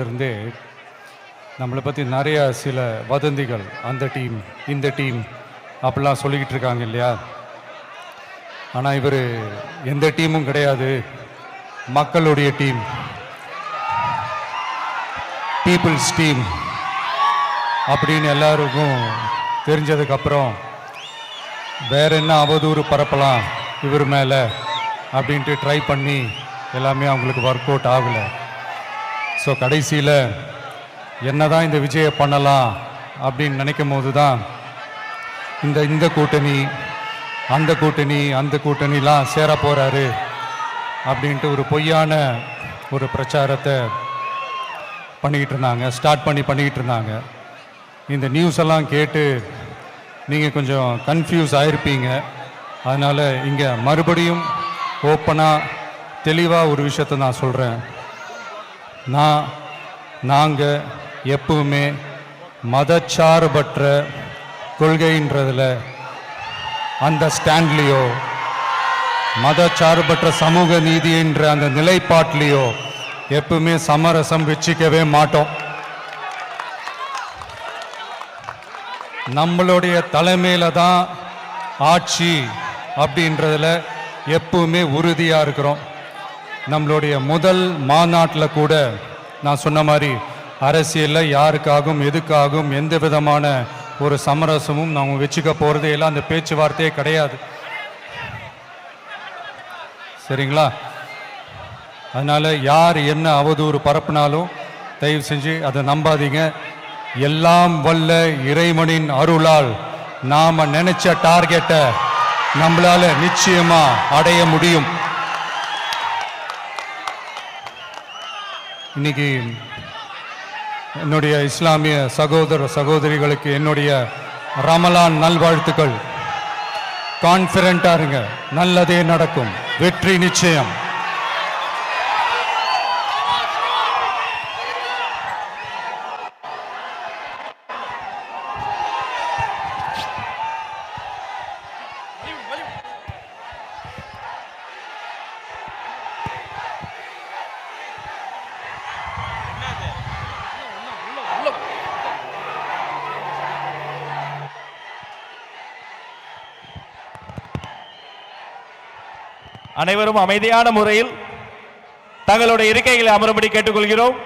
இருந்தே நம்மளை பற்றி நிறைய சில வதந்திகள், அந்த டீம் இந்த டீம் அப்படிலாம் சொல்லிக்கிட்டு இருக்காங்க இல்லையா. ஆனால் இவர் எந்த டீமும் கிடையாது, மக்களுடைய டீம், பீப்புள்ஸ் டீம் அப்படின்னு எல்லாருக்கும் தெரிஞ்சதுக்கப்புறம் வேற என்ன அவதூறு பரப்பலாம் இவர் மேலே அப்படின்ட்டு ட்ரை பண்ணி எல்லாமே அவங்களுக்கு ஒர்க் அவுட் ஆகலை. ஸோ கடைசியில் என்ன தான் இந்த விஜயை பண்ணலாம் அப்படின்னு நினைக்கும் போது தான் இந்த கூட்டணி அந்த கூட்டணிலாம் சேர போகிறாரு அப்படின்ட்டு ஒரு பொய்யான ஒரு பிரச்சாரத்தை பண்ணிக்கிட்டு இருந்தாங்க. இந்த நியூஸ் எல்லாம் கேட்டு நீங்கள் கொஞ்சம் கன்ஃபியூஸ் ஆகிருப்பீங்க. அதனால் இங்கே மறுபடியும் ஓப்பனாக தெளிவாக ஒரு விஷயத்தை நான் சொல்கிறேன். நாங்கள் எப்பவுமே மதச்சார்பற்ற கொள்கைன்றதில், அந்த ஸ்டாண்ட்லேயோ, மதச்சார்பற்ற சமூக நீதின்ற அந்த நிலைப்பாட்டிலையோ எப்பவுமே சமரசம் வச்சிக்கவே மாட்டோம். நம்மளுடைய தலைமையில தான் ஆட்சி அப்படின்றதுல எப்பவுமே உறுதியாக இருக்கிறோம். நம்மளுடைய முதல் மாநாட்டில் கூட நான் சொன்ன மாதிரி அரசியலில் யாருக்காகவும் எதுக்காகவும் எந்த விதமான ஒரு சமரசமும் நாம் வச்சுக்க போகிறதே இல்லை, அந்த பேச்சுவார்த்தையே கிடையாது. சரிங்களா? அதனால் யார் என்ன அவதூறு பரப்புனாலும் தயவு செஞ்சு அதை நம்பாதீங்க. எல்லாம் வல்ல இறைவனின் அருளால் நாம் நினைச்ச டார்கெட்டை நம்மளால நிச்சயமா அடைய முடியும். இன்னைக்கு என்னுடைய இஸ்லாமிய சகோதர சகோதரிகளுக்கு என்னுடைய ரமலான் நல்வாழ்த்துக்கள். கான்ஃபிடென்ட்டா இருங்க, நல்லதே நடக்கும், வெற்றி நிச்சயம். அனைவரும் அமைதியான முறையில் தங்களுடைய இருக்கைகளை அமரும்படி கேட்டுக்கொள்கிறோம்.